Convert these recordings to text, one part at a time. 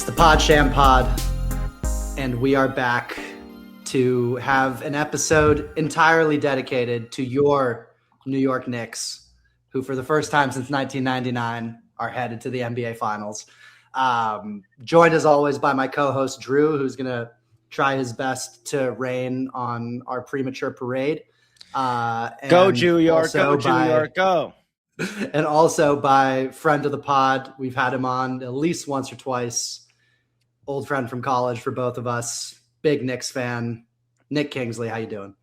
It's the Pod Sham Pod, and we are back to have an episode entirely dedicated to your New York Knicks, who for the first time since 1999 are headed to the NBA Finals. Joined as always by my co-host Drew, who's going to try his best to rain on our premature parade. Go New York, go New York, go. And also by friend of the pod, we've had him on at least once or twice, old friend from college for both of us, big Knicks fan, Nick Kingsley. How you doing?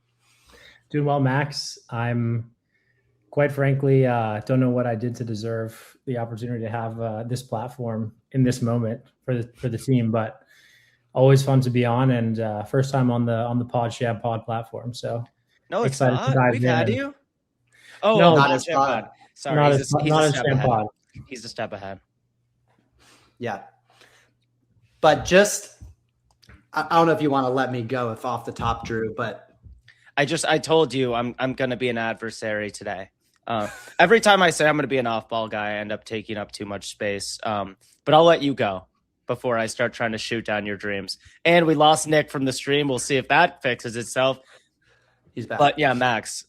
Doing well, Max. I'm quite frankly don't know what I did to deserve the opportunity to have this platform in this moment for the team, but always fun to be on, and first time on the Pod Sham Pod platform. So no, it's not. We've had you. Oh, no, not as pod. Sorry, not he's a step ahead. He's a step ahead. Yeah, but just I don't know if you want to let me go if off the top, Drew, but I told you I'm going to be an adversary today. Every time I say I'm going to be an off-ball guy, I end up taking up too much space. But I'll let you go before I start trying to shoot down your dreams. And we lost Nick from the stream. We'll see if that fixes itself. He's back. But yeah, Max,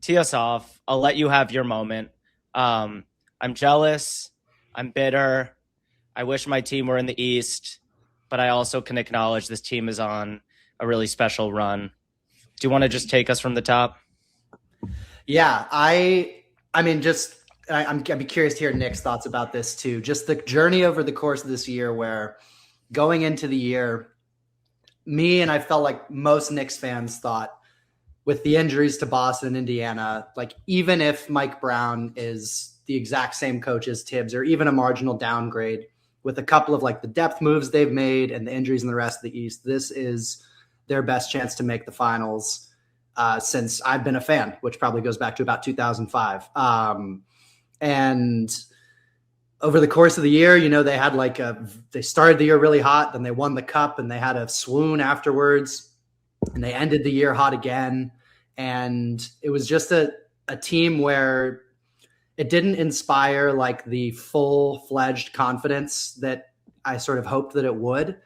tee us off. I'll let you have your moment. I'm jealous. I'm bitter. I wish my team were in the East, but I also can acknowledge this team is on a really special run. Do you want to just take us from the top? Yeah, I'd be curious to hear Nick's thoughts about this too. Just the journey over the course of this year, where going into the year, me and I felt like most Knicks fans thought, with the injuries to Boston and Indiana, like even if Mike Brown is the exact same coach as Tibbs, or even a marginal downgrade, with a couple of like the depth moves they've made and the injuries in the rest of the East, this is their best chance to make the finals since I've been a fan, which probably goes back to about 2005. And over the course of the year, they had they started the year really hot, then they won the cup and they had a swoon afterwards, and they ended the year hot again. And it was just a team where it didn't inspire like the full-fledged confidence that I sort of hoped that it would.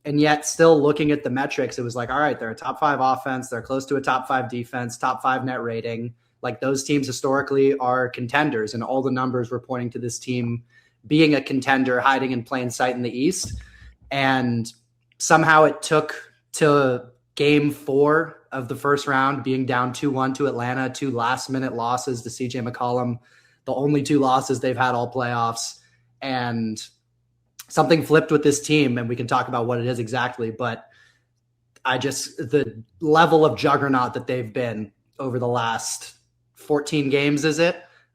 And yet still looking at the metrics, it was like, all right, they're a top 5 offense. They're close to a top 5 defense, top 5 net rating. Like those teams historically are contenders, and all the numbers were pointing to this team being a contender, hiding in plain sight in the East. And somehow it took to Game 4 of the first round, being down 2-1 to Atlanta, 2 last-minute losses to CJ McCollum, the only 2 losses they've had all playoffs. And something flipped with this team, and we can talk about what it is exactly. But the level of juggernaut that they've been over the last 14 games,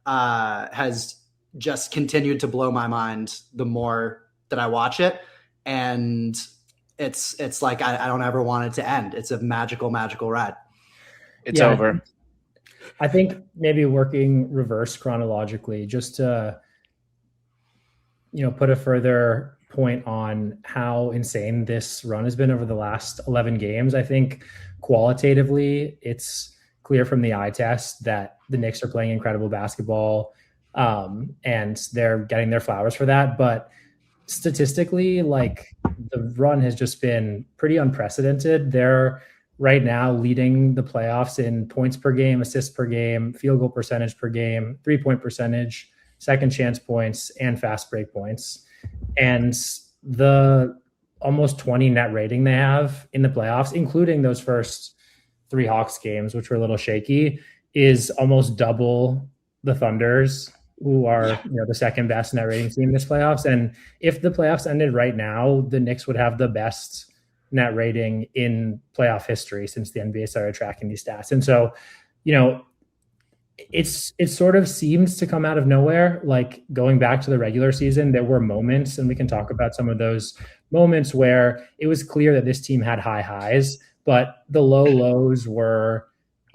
has just continued to blow my mind the more that I watch it. And it's like I don't ever want it to end. It's a magical, magical ride. It's over. I think maybe working reverse chronologically, just to put a further point on how insane this run has been over the last 11 games. I think qualitatively, it's clear from the eye test that the Knicks are playing incredible basketball, and they're getting their flowers for that. But statistically, like the run has just been pretty unprecedented. They're right now leading the playoffs in points per game, assists per game, field goal percentage per game, 3-point percentage, second chance points, and fast break points. And the almost 20 net rating they have in the playoffs, including those first 3 Hawks games, which were a little shaky, is almost double the Thunder's, who are the second best net rating team in this playoffs. And if the playoffs ended right now, the Knicks would have the best net rating in playoff history since the NBA started tracking these stats. And so, it sort of seems to come out of nowhere. Like going back to the regular season, there were moments, and we can talk about some of those moments where it was clear that this team had high highs, but the low lows were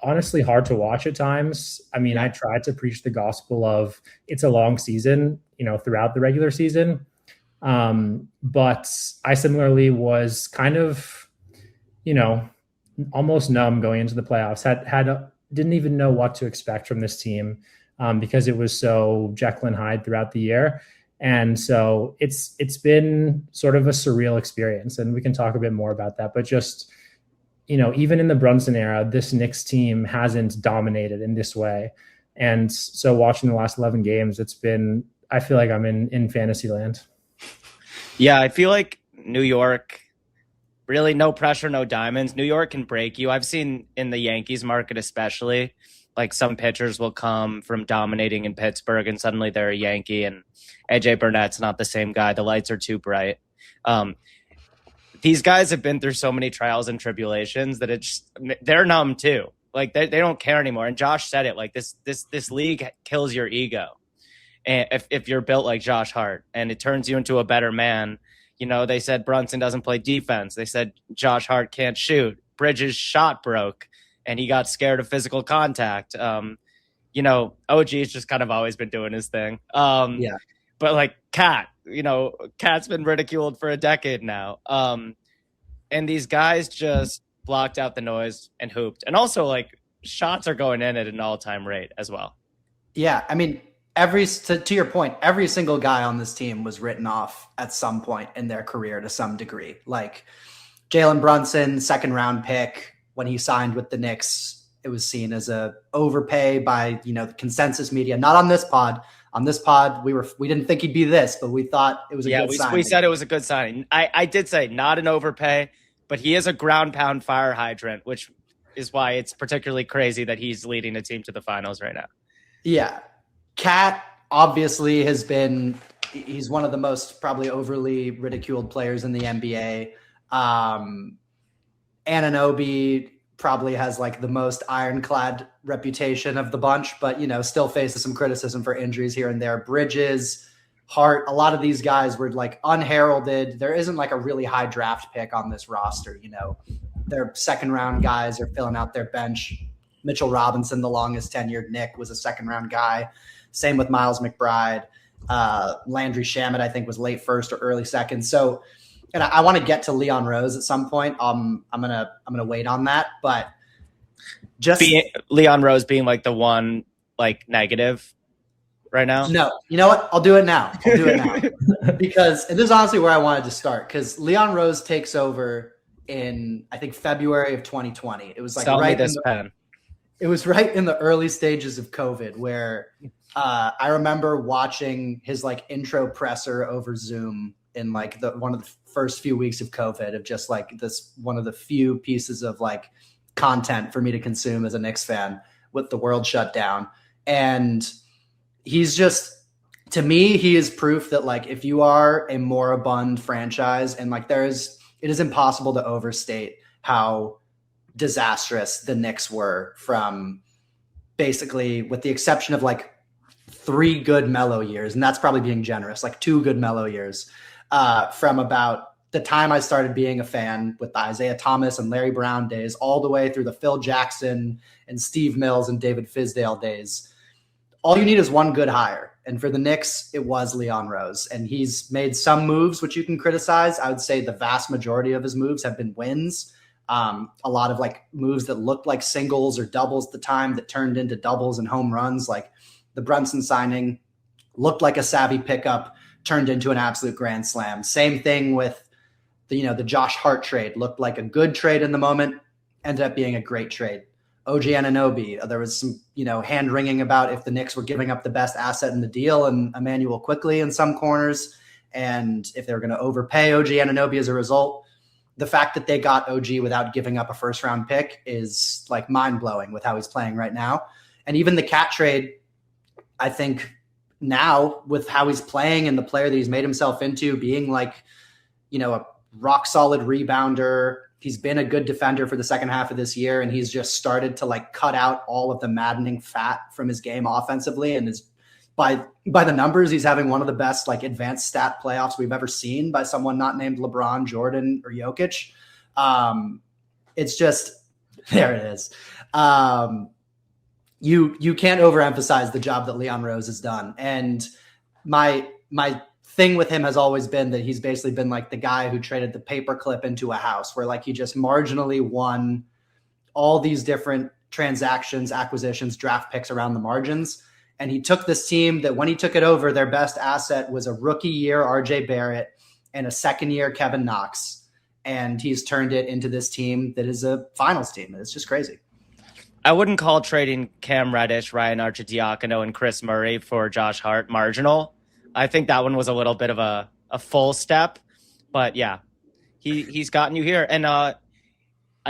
honestly hard to watch at times. I mean, I tried to preach the gospel of it's a long season, throughout the regular season. But I similarly was kind of, almost numb going into the playoffs, didn't even know what to expect from this team, because it was so Jekyll and Hyde throughout the year. And so it's been sort of a surreal experience, and we can talk a bit more about that. But just, even in the Brunson era, this Knicks team hasn't dominated in this way. And so watching the last 11 games, I feel like I'm in fantasy land. Yeah, I feel like New York, really no pressure, no diamonds. New York can break you. I've seen in the Yankees market especially, like some pitchers will come from dominating in Pittsburgh and suddenly they're a Yankee, and AJ Burnett's not the same guy. The lights are too bright. These guys have been through so many trials and tribulations that they're numb too. Like they don't care anymore. And Josh said it, like this league kills your ego. And if you're built like Josh Hart, and it turns you into a better man. They said Brunson doesn't play defense. They said Josh Hart can't shoot. Bridges' shot broke and he got scared of physical contact. OG's just kind of always been doing his thing. Yeah. But like Cat's been ridiculed for a decade now. And these guys just blocked out the noise and hooped. And also, like, shots are going in at an all-time rate as well. Yeah, I mean, to your point, every single guy on this team was written off at some point in their career to some degree. Like Jalen Brunson, second round pick, when he signed with the Knicks, it was seen as a overpay by, the consensus media. Not on this pod. On this pod, we didn't think he'd be this, but we thought it was a good signing. We said it was a good signing. I did say not an overpay, but he is a ground pound fire hydrant, which is why it's particularly crazy that he's leading the team to the finals right now. Yeah. Cat obviously he's one of the most probably overly ridiculed players in the NBA. Anunoby probably has like the most ironclad reputation of the bunch, but still faces some criticism for injuries here and there. Bridges, Hart, a lot of these guys were like unheralded. There isn't like a really high draft pick on this roster. Their second round guys are filling out their bench. Mitchell Robinson, the longest tenured Knick, was a second round guy. Same with Miles McBride. Landry Shamet, I think, was late first or early second. So, and I want to get to Leon Rose at some point. I'm gonna wait on that, but just Leon Rose being like the one like negative right now. No, you know what? I'll do it now. Because, and this is honestly where I wanted to start, because Leon Rose takes over in, I think, February of 2020. It was like It was right in the early stages of COVID, where I remember watching his like intro presser over Zoom in like one of the first few weeks of COVID, of just like this one of the few pieces of like content for me to consume as a Knicks fan with the world shut down. And he's just, to me, he is proof that like if you are a moribund franchise, and like it is impossible to overstate how disastrous the Knicks were from basically, with the exception of like 3 good Melo years, and that's probably being generous, like 2 good Melo years, from about the time I started being a fan with the Isaiah Thomas and Larry Brown days, all the way through the Phil Jackson and Steve Mills and David Fizdale days. All you need is one good hire. And for the Knicks, it was Leon Rose. And he's made some moves which you can criticize. I would say the vast majority of his moves have been wins. A lot of like moves that looked like singles or doubles at the time that turned into doubles and home runs. Like the Brunson signing looked like a savvy pickup, turned into an absolute grand slam. Same thing with the Josh Hart trade. Looked like a good trade in the moment, ended up being a great trade. OG Anunoby, there was some, hand wringing about if the Knicks were giving up the best asset in the deal and Emmanuel Quickly in some corners, and if they were going to overpay OG Anunoby as a result. The fact that they got OG without giving up a first round pick is like mind blowing with how he's playing right now. And even the Cat trade, I think now with how he's playing and the player that he's made himself into, being like, a rock solid rebounder. He's been a good defender for the second half of this year, and he's just started to like cut out all of the maddening fat from his game offensively, and is by the numbers, he's having one of the best like advanced stat playoffs we've ever seen by someone not named LeBron, Jordan, or Jokic. It's just, there it is. You can't overemphasize the job that Leon Rose has done. And my thing with him has always been that he's basically been like the guy who traded the paperclip into a house, where like he just marginally won all these different transactions, acquisitions, draft picks around the margins. And he took this team that when he took it over, their best asset was a rookie year RJ Barrett and a second year Kevin Knox. And he's turned it into this team that is a finals team. It's just crazy. I wouldn't call trading Cam Reddish, Ryan Arcidiacono, and Chris Murray for Josh Hart marginal. I think that one was a little bit of a full step. But yeah, he's gotten you here. And I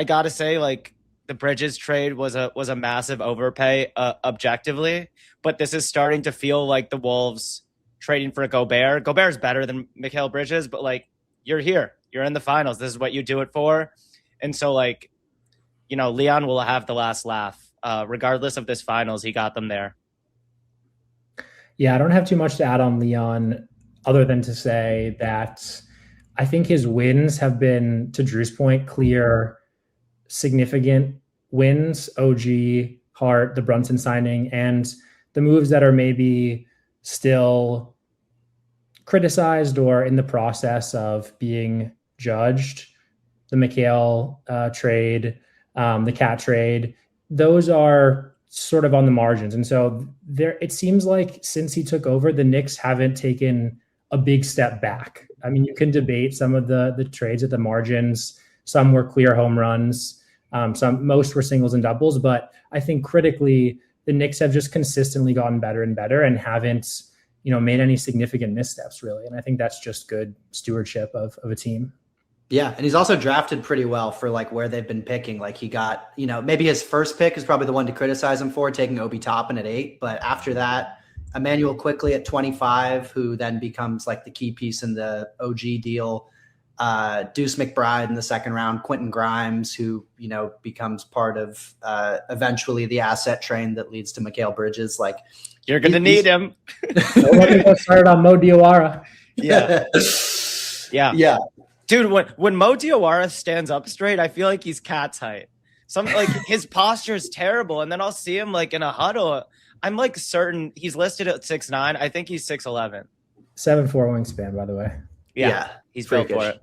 got to say, like, the Bridges trade was a massive overpay objectively. But this is starting to feel like the Wolves trading for a Gobert. Gobert's better than Mikal Bridges, but, like, you're here. You're in the finals. This is what you do it for. And so, like, you know, Leon will have the last laugh. Regardless of this finals, he got them there. Yeah, I don't have too much to add on Leon other than to say that I think his wins have been, to Drew's point, clear, significant wins. OG, Hart, the Brunson signing, and the moves that are maybe still criticized or in the process of being judged. The Mikal trade, the Cat trade, those are sort of on the margins. And so there, it seems like since he took over, the Knicks haven't taken a big step back. I mean, you can debate some of the trades at the margins. Some were clear home runs. Most were singles and doubles. But I think critically, the Knicks have just consistently gotten better and better and haven't, made any significant missteps, really. And I think that's just good stewardship of a team. Yeah, and he's also drafted pretty well for, like, where they've been picking. Like, he got, maybe his first pick is probably the one to criticize him for, taking Obi Toppin at 8. But after that, Emmanuel Quickly at 25, who then becomes, like, the key piece in the OG deal. Deuce McBride in the second round. Quentin Grimes, who, becomes part of eventually the asset train that leads to Mikal Bridges. Like, you're going to need him. Don't let me get started on Mo Diawara. Yeah. Yeah. Dude, when Mo Diawara stands up straight, I feel like he's cat's height. His posture is terrible, and then I'll see him, like, in a huddle. I'm, like, certain he's listed at 6'9". I think he's 6'11". 7'4" wingspan, by the way. Yeah, he's built for it.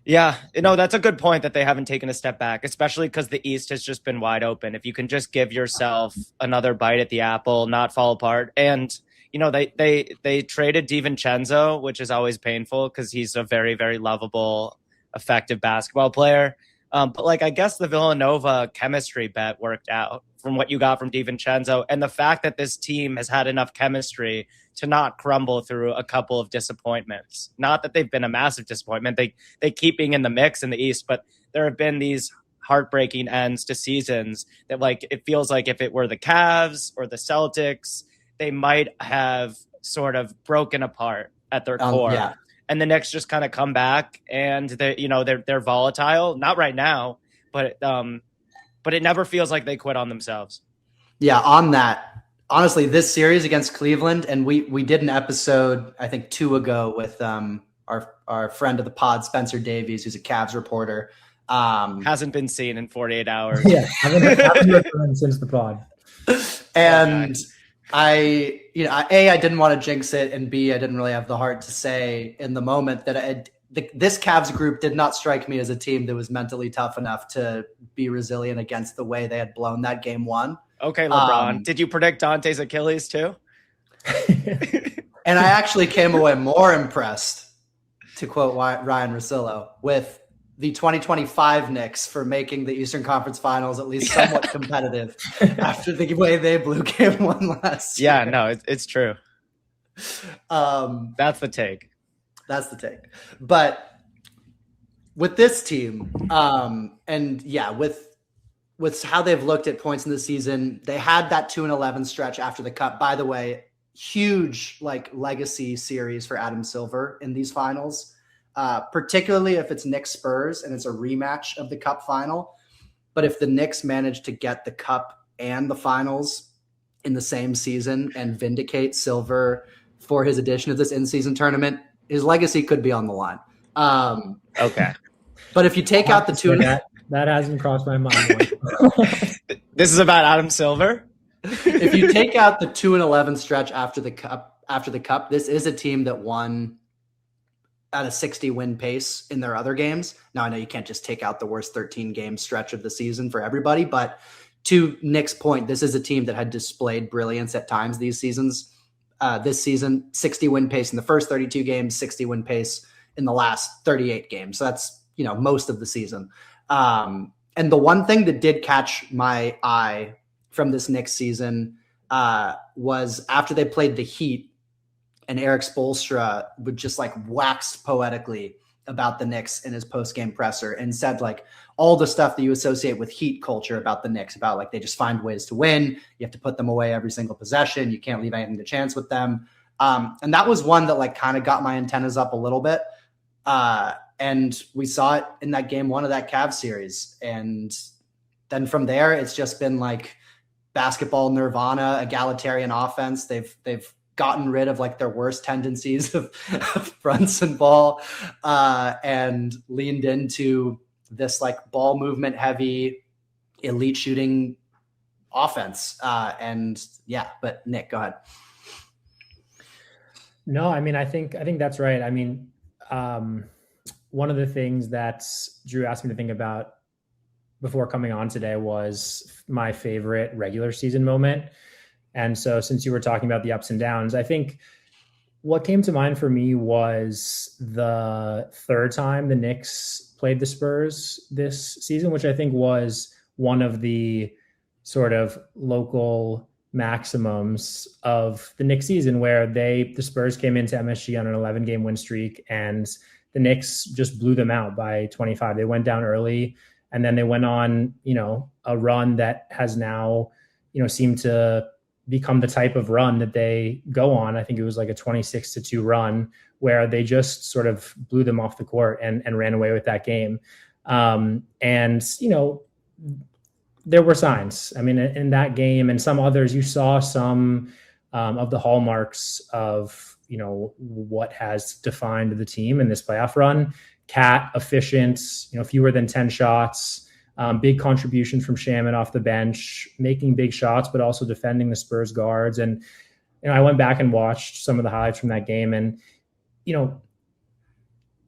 Yeah, that's a good point that they haven't taken a step back, especially because the East has just been wide open. If you can just give yourself another bite at the apple, not fall apart. And, they traded DiVincenzo, which is always painful because he's a very, very lovable, effective basketball player. But, like, I guess the Villanova chemistry bet worked out from what you got from DiVincenzo. And the fact that this team has had enough chemistry to not crumble through a couple of disappointments. Not that they've been a massive disappointment. They keep being in the mix in the East, but there have been these heartbreaking ends to seasons that, like, it feels like if it were the Cavs or the Celtics, they might have sort of broken apart at their core. Yeah. And the Knicks just kind of come back and they're volatile. Not right now, but it never feels like they quit on themselves. Yeah, on that. Honestly, this series against Cleveland, and we did an episode, I think 2 ago with our friend of the pod, Spencer Davies, who's a Cavs reporter. Hasn't been seen in 48 hours. Yeah, haven't heard from him since the pod. And I didn't want to jinx it, and B, I didn't really have the heart to say in the moment that this Cavs group did not strike me as a team that was mentally tough enough to be resilient against the way they had blown that game 1. Okay, LeBron. Did you predict Dante's Achilles too? And I actually came away more impressed, to quote Ryan Russillo, with the 2025 Knicks for making the Eastern Conference Finals at least somewhat competitive after the way they blew game 1 last year. Yeah, no, it's true. That's the take. That's the take. But with this team, and yeah, with how they've looked at points in the season, they had that 2-11 stretch after the Cup. By the way, huge, like, legacy series for Adam Silver in these finals, particularly if it's Knicks Spurs and it's a rematch of the Cup final. But if the Knicks manage to get the Cup and the finals in the same season and vindicate Silver for his addition to this in-season tournament, his legacy could be on the line. Okay. But if you take out the two, that hasn't crossed my mind. This is about Adam Silver. If you take out the 2-11 stretch after the Cup, this is a team that won at a 60 win pace in their other games. Now, I know you can't just take out the worst 13 game stretch of the season for everybody, but to Nick's point, this is a team that had displayed brilliance at times these seasons. This season, 60 win pace in the first 32 games, 60 win pace in the last 38 games. So that's, most of the season. And the one thing that did catch my eye from this Knicks season was after they played the Heat, and Eric Spoelstra would just like wax poetically about the Knicks in his post-game presser and said like all the stuff that you associate with Heat culture about the Knicks, about like they just find ways to win. You have to put them away every single possession. You can't leave anything to chance with them. And that was one that like kind of got my antennas up a little bit. And we saw it in that game one of that Cavs series. And then from there, it's just been like basketball nirvana, egalitarian offense. They've gotten rid of like their worst tendencies of Brunson ball and leaned into this like ball movement heavy elite shooting offense. But Nick, go ahead. No, I mean, I think that's right. I mean, one of the things that Drew asked me to think about before coming on today was my favorite regular season moment. And so since you were talking about the ups and downs, I think what came to mind for me was the third time the Knicks played the Spurs this season, which I think was one of the sort of local maximums of the Knicks season, where the Spurs came into MSG on an 11-game win streak and the Knicks just blew them out by 25. They went down early and then they went on, a run that has now, seemed to become the type of run that they go on. I think it was like a 26-2 run where they just sort of blew them off the court and ran away with that game. There were signs. I mean, in that game and some others, you saw some of the hallmarks of, what has defined the team in this playoff run. Cat, efficient, fewer than 10 shots, big contribution from Shaman off the bench, making big shots, but also defending the Spurs guards. And, I went back and watched some of the highlights from that game and,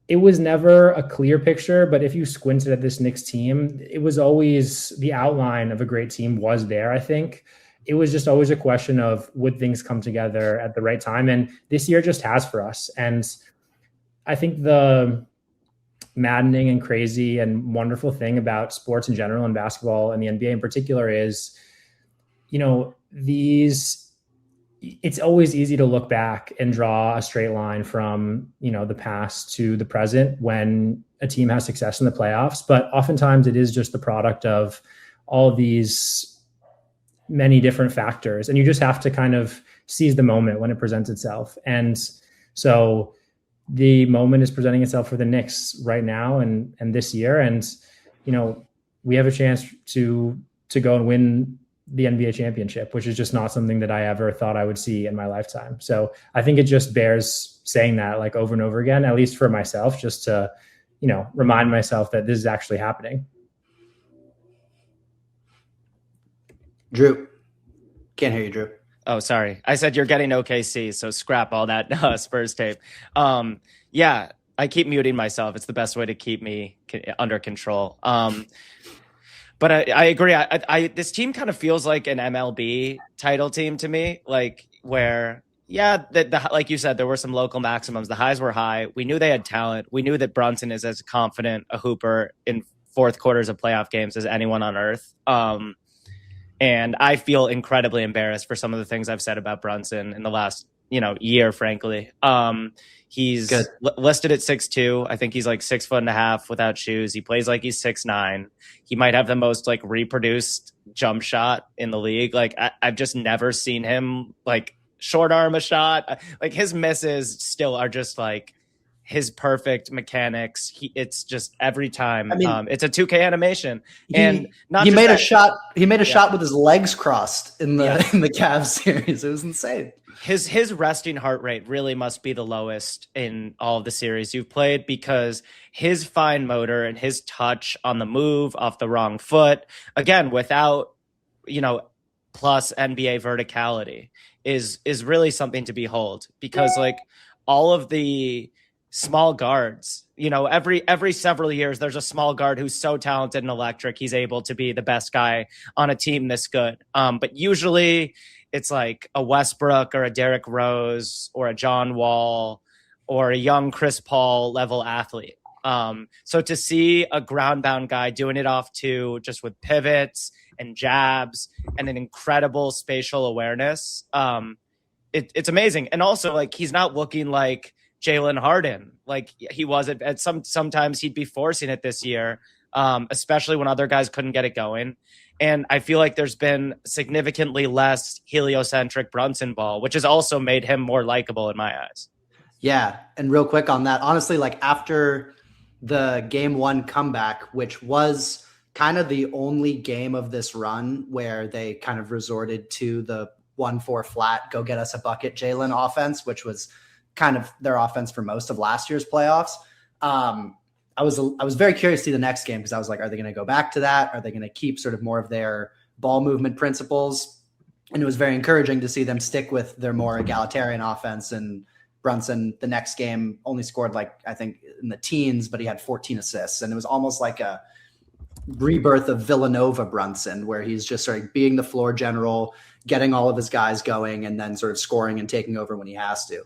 it was never a clear picture, but if you squinted at this Knicks team, it was always the outline of a great team was there. I think it was just always a question of would things come together at the right time. And this year just has for us. And I think the maddening and crazy and wonderful thing about sports in general and basketball and the NBA in particular is, it's always easy to look back and draw a straight line from, the past to the present when a team has success in the playoffs. But oftentimes it is just the product of all these many different factors. And you just have to kind of seize the moment when it presents itself. And so the moment is presenting itself for the Knicks right now and this year. And, we have a chance to go and win the NBA championship, which is just not something that I ever thought I would see in my lifetime. So I think it just bears saying that like over and over again, at least for myself, just to, remind myself that this is actually happening. Drew, can't hear you, Drew. Oh, sorry. I said you're getting OKC, so scrap all that Spurs tape. Yeah, I keep muting myself. It's the best way to keep me under control. But I agree. This team kind of feels like an MLB title team to me, like where, like you said, there were some local maximums. The highs were high. We knew they had talent. We knew that Brunson is as confident a hooper in fourth quarters of playoff games as anyone on earth. And I feel incredibly embarrassed for some of the things I've said about Brunson in the last, year, frankly. He's listed at 6'2". I think he's like 6'1.5" without shoes. He plays like he's 6'9". He might have the most like reproduced jump shot in the league. Like I've just never seen him like short arm a shot. Like his misses still are just like his perfect mechanics. It's just every time. It's a 2K animation. And he made a shot. He made a shot with his legs crossed in the Cavs series. It was insane. His resting heart rate really must be the lowest in all of the series you've played, because his fine motor and his touch on the move off the wrong foot, again, without, plus NBA verticality is really something to behold, because like all of the small guards, every several years, there's a small guard who's so talented and electric, he's able to be the best guy on a team this good. But usually it's like a Westbrook or a Derrick Rose or a John Wall or a young Chris Paul level athlete. So to see a ground bound guy doing it off two, just with pivots and jabs and an incredible spatial awareness, it's amazing. And also, like, he's not looking like Jalen Harden like he was at sometimes he'd be forcing it this year, especially when other guys couldn't get it going. And I feel like there's been significantly less heliocentric Brunson ball, which has also made him more likable in my eyes. Yeah. And real quick on that, honestly, like after the game one comeback, which was kind of the only game of this run where they kind of resorted to the 1-4 flat, go get us a bucket Jalen offense, which was kind of their offense for most of last year's playoffs. I was very curious to see the next game because I was like, are they going to go back to that? Are they going to keep sort of more of their ball movement principles? And it was very encouraging to see them stick with their more egalitarian offense. And Brunson, the next game, only scored like, I think in the teens, but he had 14 assists. And it was almost like a rebirth of Villanova Brunson, where he's just sort of being the floor general, getting all of his guys going, and then sort of scoring and taking over when he has to.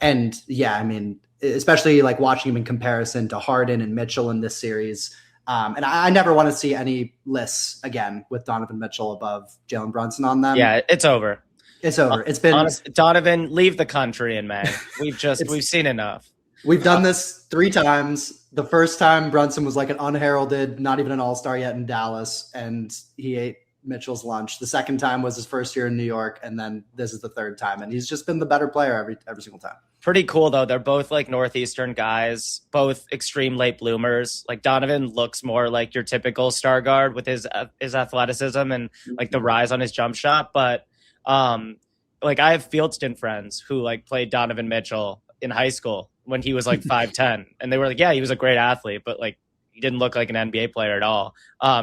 And yeah, I mean, especially like watching him in comparison to Harden and Mitchell in this series. And I never want to see any lists again with Donovan Mitchell above Jalen Brunson on them. Yeah, it's over. It's over. It's been Donovan, leave the country in May. We've seen enough. We've done this 3 times. The first time Brunson was like an unheralded, not even an all-star yet in Dallas, and he ate Mitchell's lunch. The second time was his first year in New York, and then this is the third time, and he's just been the better player every single time. Pretty cool though. They're both like Northeastern guys, both extreme late bloomers. Like Donovan looks more like your typical star guard with his athleticism and like the rise on his jump shot. But like I have Fieldston friends who like played Donovan Mitchell in high school when he was like 5'10", and they were like, yeah, he was a great athlete, but like he didn't look like an NBA player at all.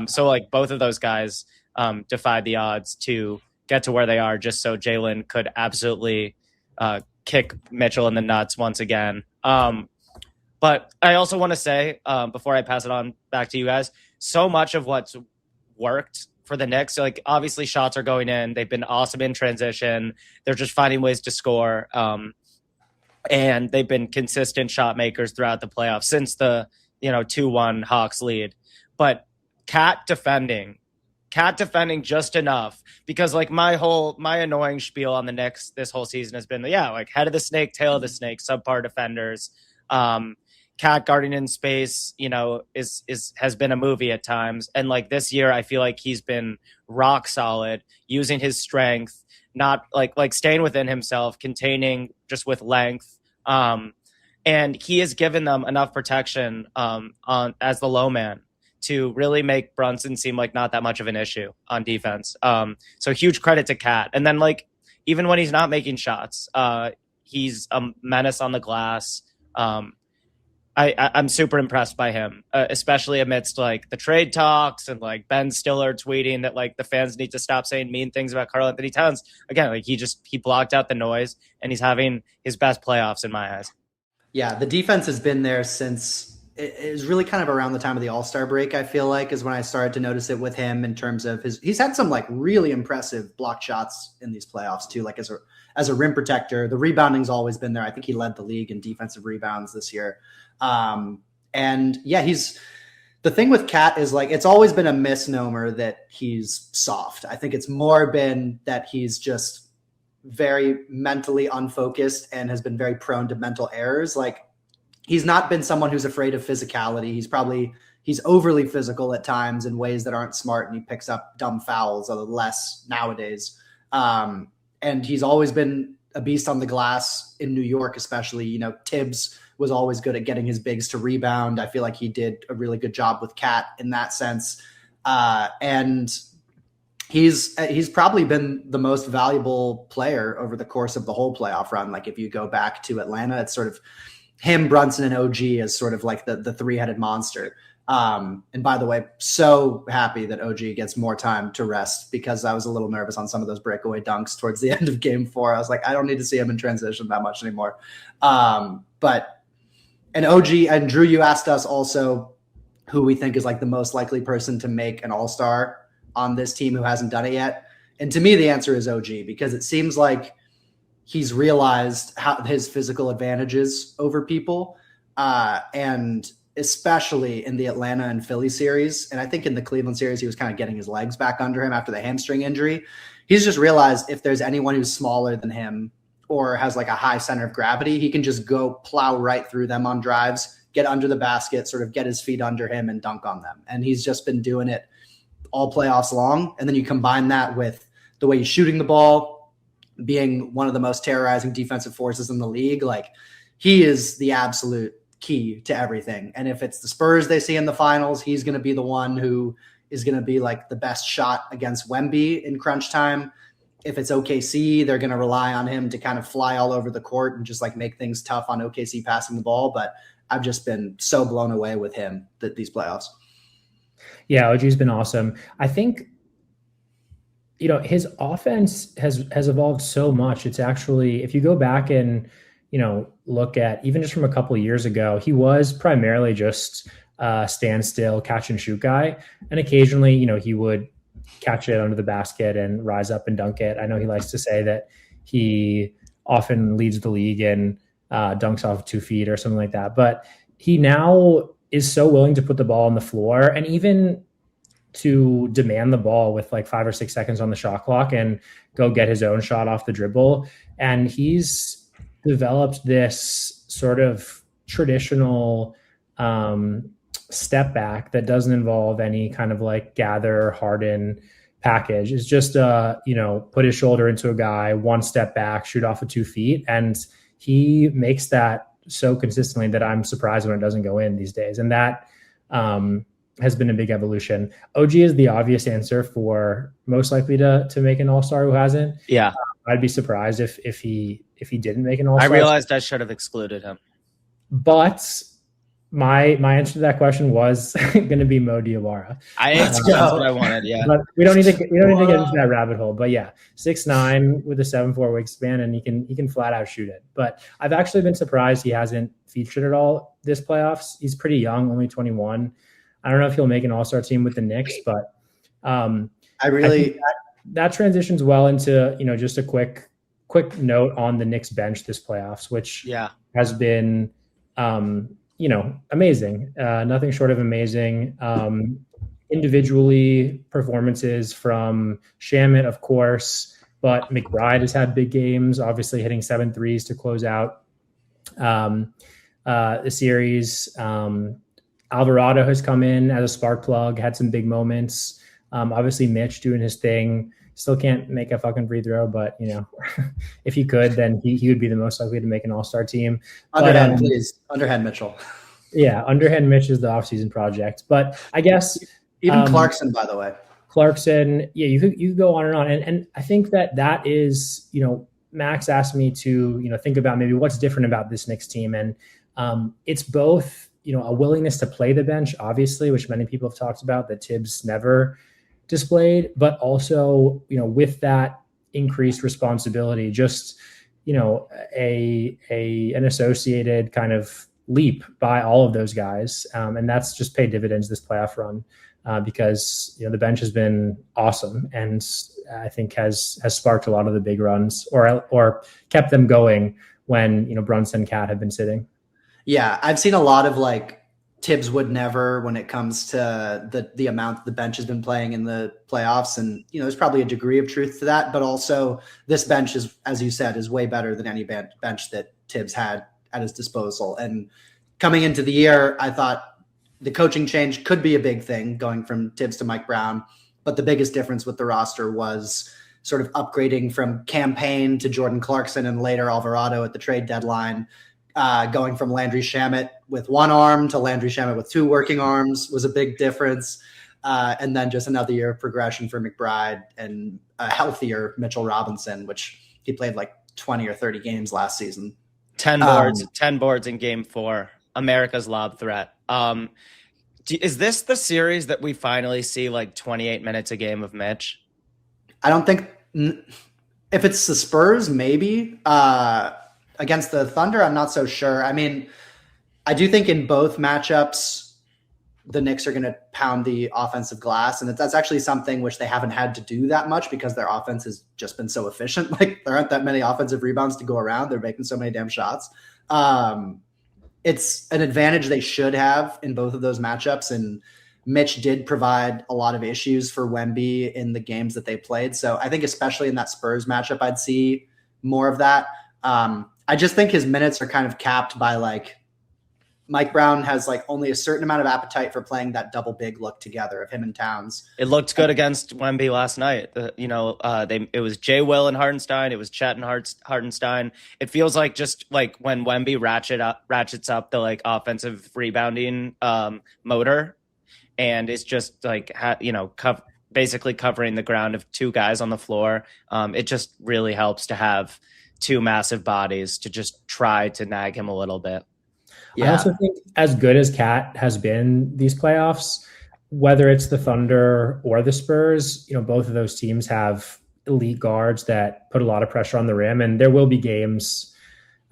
So like both of those guys defied the odds to get to where they are just so Jalen could absolutely kick Mitchell in the nuts once again. But I also want to say, before I pass it on back to you guys, so much of what's worked for the Knicks, like obviously shots are going in. They've been awesome in transition. They're just finding ways to score. And they've been consistent shot makers throughout the playoffs since the 2-1 Hawks lead. But Cat defending just enough, because like my annoying spiel on the Knicks this whole season has been like head of the snake, tail of the snake, subpar defenders. Cat guarding in space, has been a movie at times. And like this year, I feel like he's been rock solid, using his strength, not like staying within himself, containing just with length. And he has given them enough protection as the low man to really make Brunson seem like not that much of an issue on defense. So huge credit to Cat. And then like, even when he's not making shots, he's a menace on the glass. I'm super impressed by him, especially amidst like the trade talks and like Ben Stiller tweeting that like the fans need to stop saying mean things about Karl Anthony Towns. Again, like he blocked out the noise and he's having his best playoffs in my eyes. Yeah, the defense has been there since it was really kind of around the time of the All-Star break, I feel like, is when I started to notice it with him in terms of he's had some like really impressive block shots in these playoffs too, like as a rim protector. The rebounding's always been there. I think he led the league in defensive rebounds this year. And yeah, the thing with Cat is like, it's always been a misnomer that he's soft. I think it's more been that he's just very mentally unfocused and has been very prone to mental errors. Like he's not been someone who's afraid of physicality. He's overly physical at times in ways that aren't smart, and he picks up dumb fouls less nowadays. And he's always been a beast on the glass in New York, especially. Tibbs was always good at getting his bigs to rebound. I feel like he did a really good job with Cat in that sense. And he's probably been the most valuable player over the course of the whole playoff run. Like if you go back to Atlanta, it's sort of him, Brunson, and OG as sort of like the three-headed monster. And by the way, so happy that OG gets more time to rest, because I was a little nervous on some of those breakaway dunks towards the end of game 4. I was like, I don't need to see him in transition that much anymore. But And OG and Drew, you asked us also who we think is like the most likely person to make an all-star on this team who hasn't done it yet. And to me, the answer is OG, because it seems like he's realized his physical advantages over people. And especially in the Atlanta and Philly series. And I think in the Cleveland series, he was kind of getting his legs back under him after the hamstring injury. He's just realized if there's anyone who's smaller than him or has like a high center of gravity, he can just go plow right through them on drives, get under the basket, sort of get his feet under him and dunk on them. And he's just been doing it all playoffs long. And then you combine that with the way he's shooting the ball, being one of the most terrorizing defensive forces in the league. Like, he is the absolute key to everything. And if it's the Spurs they see in the finals, he's going to be the one who is going to be like the best shot against Wemby in crunch time. If it's OKC, they're going to rely on him to kind of fly all over the court and just like make things tough on OKC passing the ball. But I've just been so blown away with him that these playoffs. Yeah, OG's been awesome. I think, you know, his offense has evolved so much. It's actually, if you go back and, you know, look at even just from a couple of years ago, he was primarily just stand still, catch and shoot guy. And occasionally, you know, he would catch it under the basket and rise up and dunk it. I know he likes to say that he often leads the league in dunks off 2 feet or something like that. But he now is so willing to put the ball on the floor and even to demand the ball with like 5 or 6 seconds on the shot clock and go get his own shot off the dribble. And he's developed this sort of traditional step back that doesn't involve any kind of like gather, harden package. It's just, you know, put his shoulder into a guy, 1 step back, shoot off of 2 feet. And he makes that so consistently that I'm surprised when it doesn't go in these days. And that has been a big evolution. OG is the obvious answer for most likely to make an all-star who hasn't. Yeah. I'd be surprised if he didn't make an all-star. I realized I should have excluded him. But my answer to that question was going to be Mo Diawara. That's what I wanted. Yeah, but we don't need to get into that rabbit hole. But yeah, 6'9" with a 7'4" wingspan, and he can flat out shoot it. But I've actually been surprised he hasn't featured at all this playoffs. He's pretty young, only 21. I don't know if he'll make an all-star team with the Knicks, but I think that transitions well into, you know, just a quick note on the Knicks bench this playoffs, which has been you know, amazing. Nothing short of amazing. Individually, performances from Shamet, of course, but McBride has had big games, obviously hitting 7 threes to close out the series. Alvarado has come in as a spark plug, had some big moments. Obviously, Mitch doing his thing. Still can't make a fucking free throw, but, you know, if he could, then he would be the most likely to make an all-star team. Underhand, please. Underhand Mitchell. Yeah, underhand Mitch is the offseason project. But I guess even Clarkson, by the way. Clarkson, yeah, you could go on and on. And I think that is, you know, Max asked me to, you know, think about maybe what's different about this Knicks team. And it's both, you know, a willingness to play the bench, obviously, which many people have talked about that Tibbs never displayed, but also, you know, with that increased responsibility, just, you know, an associated kind of leap by all of those guys. And that's just paid dividends this playoff run because, you know, the bench has been awesome and I think has sparked a lot of the big runs or kept them going when, you know, Brunson and Cat have been sitting. Yeah, I've seen a lot of like Tibbs would never when it comes to the amount the bench has been playing in the playoffs. And, you know, there's probably a degree of truth to that, but also this bench is, as you said, is way better than any bench that Tibbs had at his disposal. And coming into the year, I thought the coaching change could be a big thing going from Tibbs to Mike Brown. But the biggest difference with the roster was sort of upgrading from Campaign to Jordan Clarkson and later Alvarado at the trade deadline. Going from Landry Shamet with 1 arm to Landry Shamet with 2 working arms was a big difference. And then just another year of progression for McBride and a healthier Mitchell Robinson, which he played like 20 or 30 games last season. 10 boards in game 4, America's lob threat. Is this the series that we finally see like 28 minutes a game of Mitch? I don't think if it's the Spurs, maybe. Against the Thunder, I'm not so sure. I mean, I do think in both matchups, the Knicks are going to pound the offensive glass. And that's actually something which they haven't had to do that much because their offense has just been so efficient. Like there aren't that many offensive rebounds to go around. They're making so many damn shots. It's an advantage they should have in both of those matchups. And Mitch did provide a lot of issues for Wemby in the games that they played. So I think especially in that Spurs matchup, I'd see more of that. I just think his minutes are kind of capped by like Mike Brown has like only a certain amount of appetite for playing that double big look together of him and Towns. It looked good against Wemby last night. It was Jay Will and Hartenstein. It was Chet and Hartenstein. It feels like just like when Wemby ratchets up the like offensive rebounding motor, and it's just like basically covering the ground of two guys on the floor. It just really helps to have two massive bodies to just try to nag him a little bit. Yeah. I also think as good as Cat has been these playoffs, whether it's the Thunder or the Spurs, both of those teams have elite guards that put a lot of pressure on the rim. And there will be games,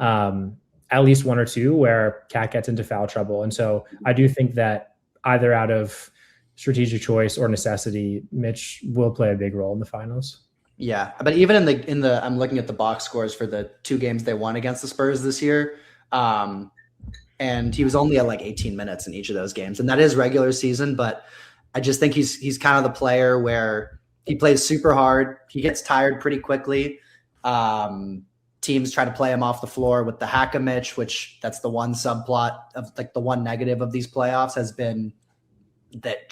at least one or two, where Cat gets into foul trouble. And so I do think that either out of strategic choice or necessity, Mitch will play a big role in the finals. Yeah. But even in the I'm looking at the box scores for the two games they won against the Spurs this year. And he was only at like 18 minutes in each of those games. And that is regular season, but I just think he's kind of the player where he plays super hard. He gets tired pretty quickly. Teams try to play him off the floor with the hack-a-Mitch, which that's the one subplot of like the one negative of these playoffs has been that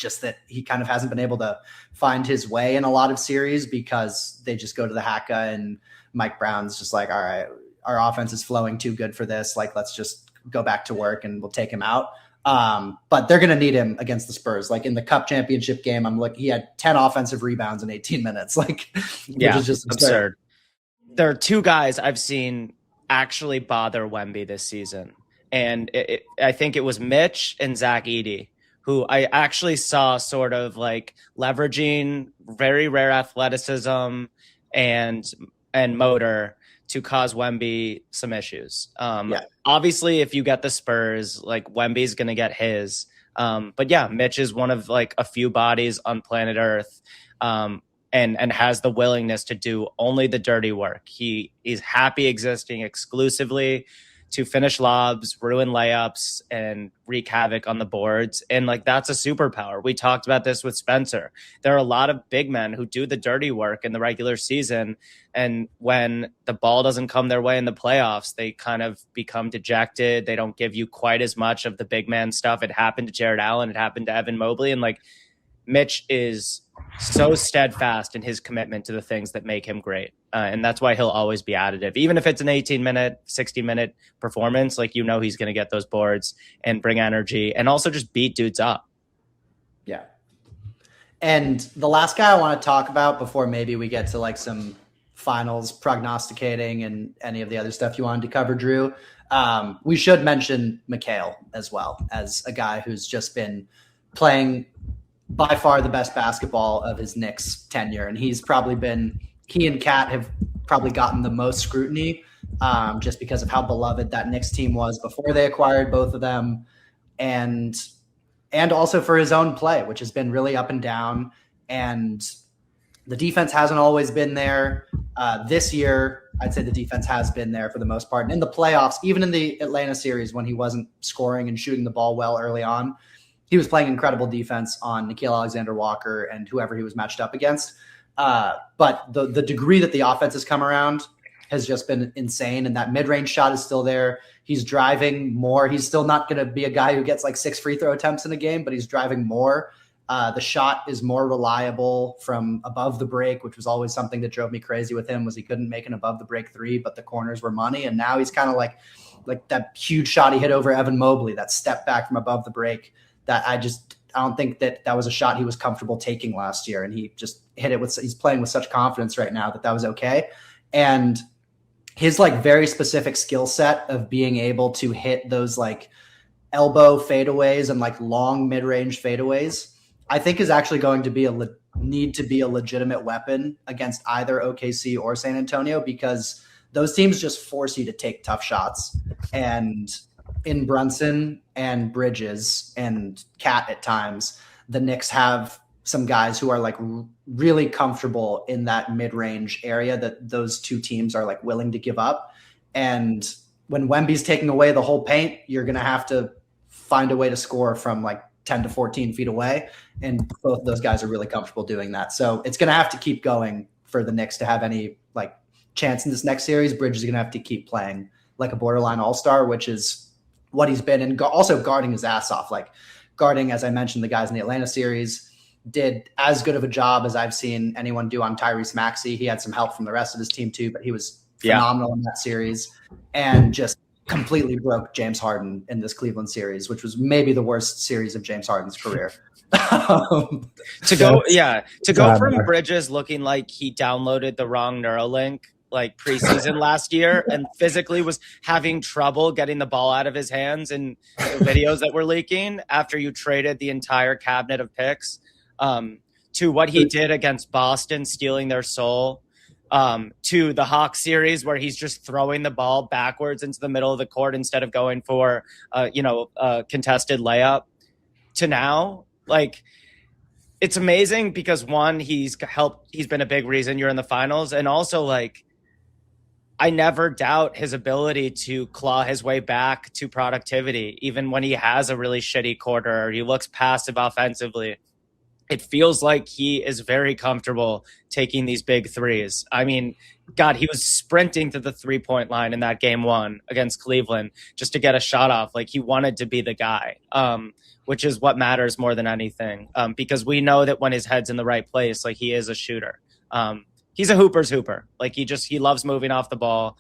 he kind of hasn't been able to find his way in a lot of series because they just go to the hacka and Mike Brown's just like, all right, our offense is flowing too good for this. Like, let's just go back to work and we'll take him out. But they're going to need him against the Spurs. Like in the Cup championship game, he had 10 offensive rebounds in 18 minutes. Like, which is just absurd. There are two guys I've seen actually bother Wemby this season. And I think it was Mitch and Zach Edey, who I actually saw sort of like leveraging very rare athleticism and motor to cause Wemby some issues. Obviously, if you get the Spurs, like Wemby's going to get his. But yeah, Mitch is one of like a few bodies on planet Earth and has the willingness to do only the dirty work. He's happy existing exclusively to finish lobs, ruin layups, and wreak havoc on the boards. And like, that's a superpower. We talked about this with Spencer. There are a lot of big men who do the dirty work in the regular season. And when the ball doesn't come their way in the playoffs, they kind of become dejected. They don't give you quite as much of the big man stuff. It happened to Jared Allen. It happened to Evan Mobley. And like, Mitch is so steadfast in his commitment to the things that make him great. And that's why he'll always be additive. Even if it's an 18-minute, 60-minute performance, like, he's going to get those boards and bring energy and also just beat dudes up. Yeah. And the last guy I want to talk about before maybe we get to like some finals prognosticating and any of the other stuff you wanted to cover, Drew, we should mention Mikal as well as a guy who's just been playing by far the best basketball of his Knicks tenure. And he and Cat have probably gotten the most scrutiny just because of how beloved that Knicks team was before they acquired both of them. And also for his own play, which has been really up and down. And the defense hasn't always been there. This year, I'd say the defense has been there for the most part. And in the playoffs, even in the Atlanta series, when he wasn't scoring and shooting the ball well early on, he was playing incredible defense on Nickeil Alexander-Walker and whoever he was matched up against. But the degree that the offense has come around has just been insane. And that mid-range shot is still there. He's driving more. He's still not going to be a guy who gets like 6 free throw attempts in a game, but he's driving more. The shot is more reliable from above the break, which was always something that drove me crazy with him, was he couldn't make an above the break three, but the corners were money. And now he's kind of like that huge shot he hit over Evan Mobley, that step back from above the break. That I don't think that was a shot he was comfortable taking last year. And he just hit it he's playing with such confidence right now that was okay. And his like very specific skill set of being able to hit those like elbow fadeaways and like long mid-range fadeaways, I think is actually going to be need to be a legitimate weapon against either OKC or San Antonio, because those teams just force you to take tough shots. And in Brunson and Bridges and Cat at times, the Knicks have some guys who are like really comfortable in that mid-range area that those two teams are like willing to give up. And when Wemby's taking away the whole paint, you're going to have to find a way to score from like 10 to 14 feet away. And both of those guys are really comfortable doing that. So it's going to have to keep going for the Knicks to have any like chance in this next series. Bridges is going to have to keep playing like a borderline all-star, which is what he's been, and also guarding his ass off. Like guarding, as I mentioned, the guys in the Atlanta series, did as good of a job as I've seen anyone do on Tyrese Maxey. He had some help from the rest of his team too, but he was phenomenal in that series, and just completely broke James Harden in this Cleveland series, which was maybe the worst series of James Harden's career. To go from Bridges looking like he downloaded the wrong Neuralink like preseason last year and physically was having trouble getting the ball out of his hands in the videos that were leaking after you traded the entire cabinet of picks, to what he did against Boston, stealing their soul, to the Hawks series where he's just throwing the ball backwards into the middle of the court instead of going for a contested layup, to now, like, it's amazing because one, he's been a big reason you're in the finals, and also like I never doubt his ability to claw his way back to productivity, even when he has a really shitty quarter or he looks passive offensively. It feels like he is very comfortable taking these big threes. I mean, God, he was sprinting to the 3-point line in that game 1 against Cleveland just to get a shot off. Like he wanted to be the guy, which is what matters more than anything. Because we know that when his head's in the right place, like he is a shooter. He's a hooper's hooper. Like he loves moving off the ball.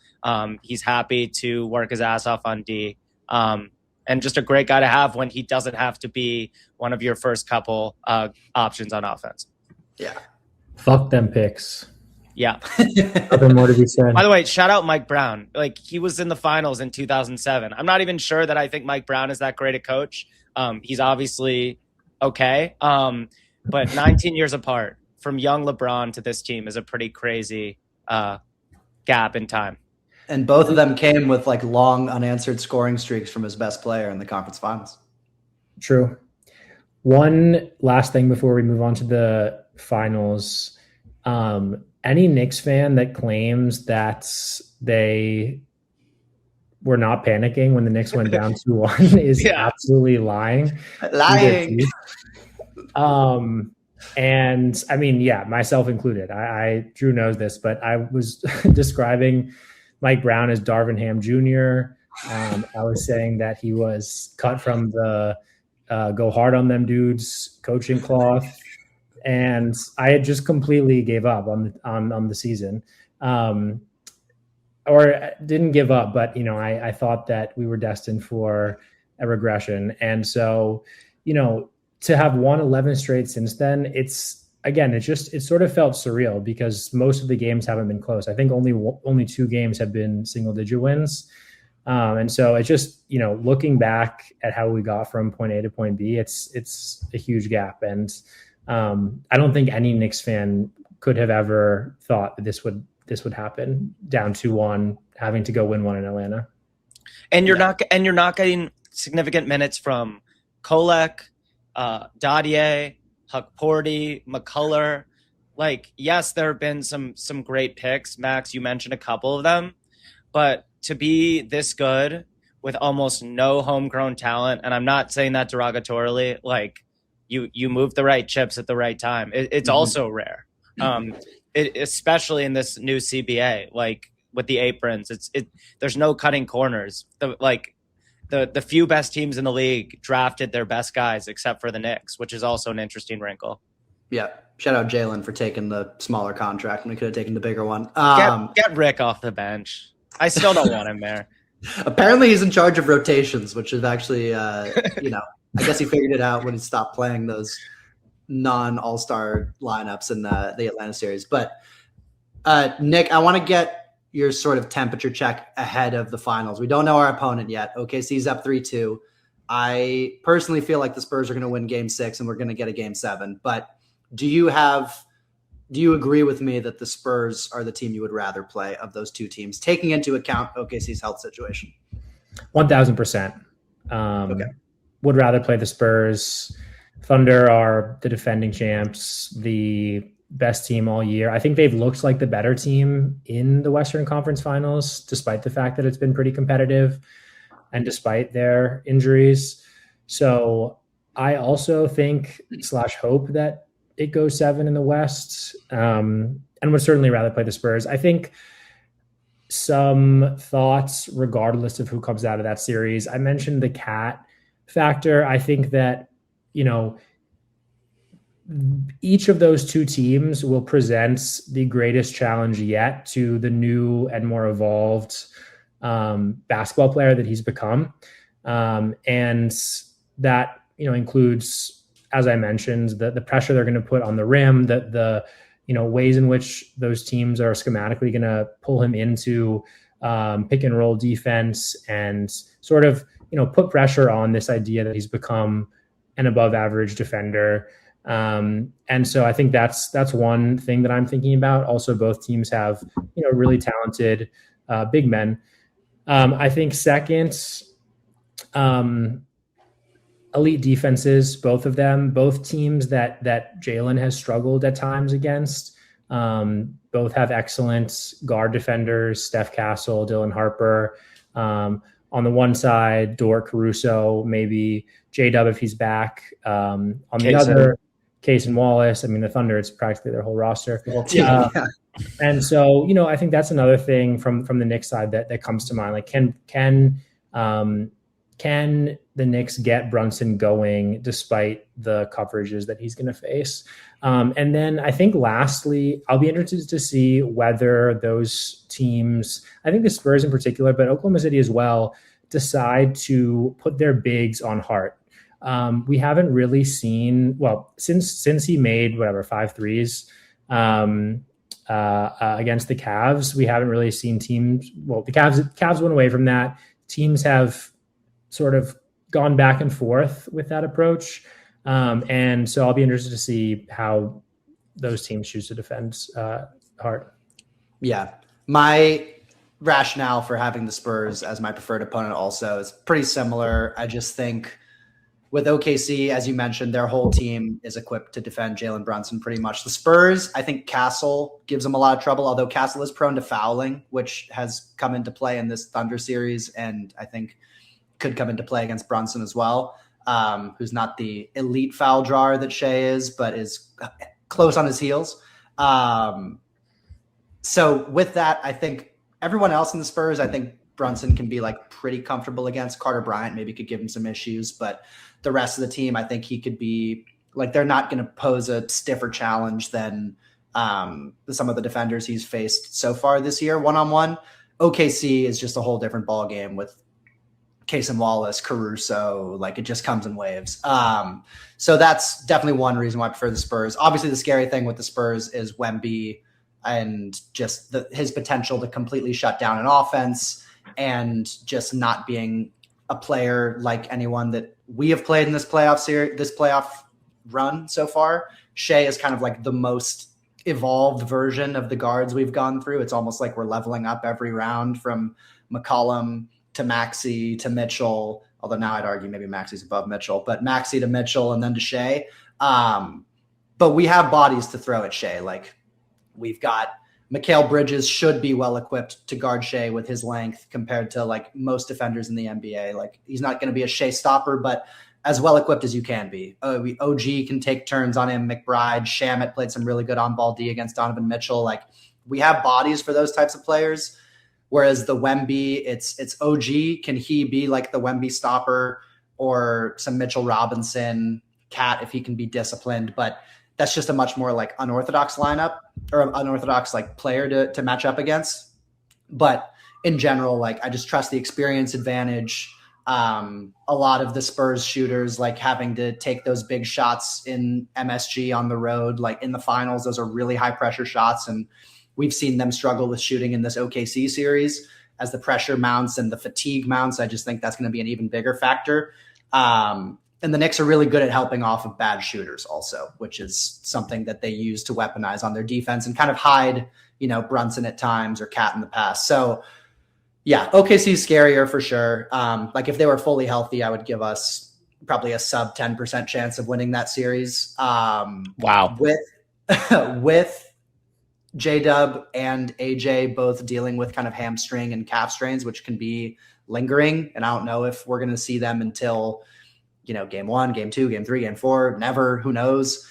He's happy to work his ass off on D. And just a great guy to have when he doesn't have to be one of your first couple options on offense. Yeah. Fuck them picks. Yeah. Nothing more to be said. By the way, shout out Mike Brown. Like he was in the finals in 2007. I'm not even sure that I think Mike Brown is that great a coach. He's obviously okay. But 19 years apart from young LeBron to this team is a pretty crazy gap in time. And both of them came with like long unanswered scoring streaks from his best player in the conference finals. True. One last thing before we move on to the finals. Any Knicks fan that claims that they were not panicking when the Knicks went down 2-1 is absolutely lying. And I mean, yeah, myself included. Drew knows this, but I was describing Mike Brown as Darvin Ham Jr. I was saying that he was cut from the go hard on them dudes coaching cloth, and I had just completely gave up on the season, or didn't give up, but I thought that we were destined for a regression, and so to have won 11 straight since then, it sort of felt surreal because most of the games haven't been close. I think only 2 games have been single digit wins. And so it's just, looking back at how we got from point A to point B, it's a huge gap. And I don't think any Knicks fan could have ever thought that this would happen, down 2-1, having to go win one in Atlanta. And you're not getting significant minutes from Kolek, Dadier, Huck Porty, McCullough. Like, yes, there have been some great picks. Max, you mentioned a couple of them, but to be this good with almost no homegrown talent, and I'm not saying that derogatorily, like you move the right chips at the right time. It's also rare, especially in this new CBA, like with the aprons. There's no cutting corners. The few best teams in the league drafted their best guys except for the Knicks, which is also an interesting wrinkle. Yeah. Shout out Jalen for taking the smaller contract when we could have taken the bigger one. Get Rick off the bench. I still don't want him there. Apparently he's in charge of rotations, which is actually, I guess he figured it out when he stopped playing those non-all-star lineups in the Atlanta series. But Nick, I want to get your sort of temperature check ahead of the finals. We don't know our opponent yet. OKC's up 3-2. I personally feel like the Spurs are going to win game 6 and we're going to get a game 7. But do you agree with me that the Spurs are the team you would rather play of those two teams, taking into account OKC's health situation? 1000%. Okay. Would rather play the Spurs. Thunder are the defending champs, the best team all year. I think they've looked like the better team in the Western Conference Finals, despite the fact that it's been pretty competitive and despite their injuries. So I also think / hope that it goes 7 in the West, and would certainly rather play the Spurs. I think some thoughts, regardless of who comes out of that series. I mentioned the cat factor. I think that, each of those two teams will present the greatest challenge yet to the new and more evolved basketball player that he's become. And that, includes, as I mentioned, the pressure they're going to put on the rim, the ways in which those teams are schematically going to pull him into pick and roll defense and sort of, put pressure on this idea that he's become an above average defender. And so I think that's one thing that I'm thinking about. Also, both teams have, really talented big men. I think second, elite defenses, both of them, both teams that Jalen has struggled at times against. Both have excellent guard defenders, Steph Castle, Dylan Harper. On the one side, Dort Caruso, maybe J-Dub if he's back. On the other, Case and Wallace. I mean, the Thunder, it's practically their whole roster. And so, I think that's another thing from the Knicks side that comes to mind. Like, can the Knicks get Brunson going despite the coverages that he's going to face? And then I think lastly, I'll be interested to see whether those teams, I think the Spurs in particular, but Oklahoma City as well, decide to put their bigs on Hart. We haven't really seen, since he made 5 threes against the Cavs, we haven't really seen teams. Well, the Cavs went away from that. Teams have sort of gone back and forth with that approach. And so I'll be interested to see how those teams choose to defend Hart. Yeah. My rationale for having the Spurs as my preferred opponent also is pretty similar. I just think with OKC, as you mentioned, their whole team is equipped to defend Jalen Brunson pretty much. The Spurs, I think Castle gives them a lot of trouble, although Castle is prone to fouling, which has come into play in this Thunder series, and I think could come into play against Brunson as well, who's not the elite foul drawer that Shea is, but is close on his heels. So with that, I think everyone else in the Spurs, I think Brunson can be like pretty comfortable against. Carter Bryant maybe could give him some issues, but the rest of the team, I think he could be like, they're not going to pose a stiffer challenge than some of the defenders he's faced so far this year one-on-one. OKC is just a whole different ball game with Case and Wallace, Caruso, like it just comes in waves. So that's definitely one reason why I prefer the Spurs. Obviously, the scary thing with the Spurs is Wemby and just his potential to completely shut down an offense and just not being a player like anyone that we have played in this playoff series, this playoff run so far. Shea is kind of like the most evolved version of the guards we've gone through. It's almost like we're leveling up every round from McCollum to Maxey to Mitchell, although now I'd argue maybe Maxey's above Mitchell, but Maxey to Mitchell and then to Shea. But we have bodies to throw at Shea. Like we've got Mikal Bridges should be well equipped to guard Shea with his length compared to like most defenders in the NBA. Like he's not going to be a Shea stopper, but as well equipped as you can be. OG can take turns on him. McBride, Shamet played some really good on-ball D against Donovan Mitchell. Like we have bodies for those types of players. Whereas the Wemby, it's OG. Can he be like the Wemby stopper or some Mitchell Robinson, Cat if he can be disciplined? But that's just a much more like unorthodox lineup or unorthodox like player to match up against. But in general, like I just trust the experience advantage. A lot of the Spurs shooters like having to take those big shots in MSG on the road, like in the finals, those are really high pressure shots. And we've seen them struggle with shooting in this OKC series as the pressure mounts and the fatigue mounts. I just think that's going to be an even bigger factor. And the Knicks are really good at helping off of bad shooters also, which is something that they use to weaponize on their defense and kind of hide, Brunson at times or Cat in the past. So Yeah, OKC's scarier for sure. Like if they were fully healthy, I would give us probably a sub 10% chance of winning that series. Wow. With J Dub and AJ both dealing with kind of hamstring and calf strains, which can be lingering. And I don't know if we're going to see them until, game 1, game 2, game 3, game 4, never, who knows?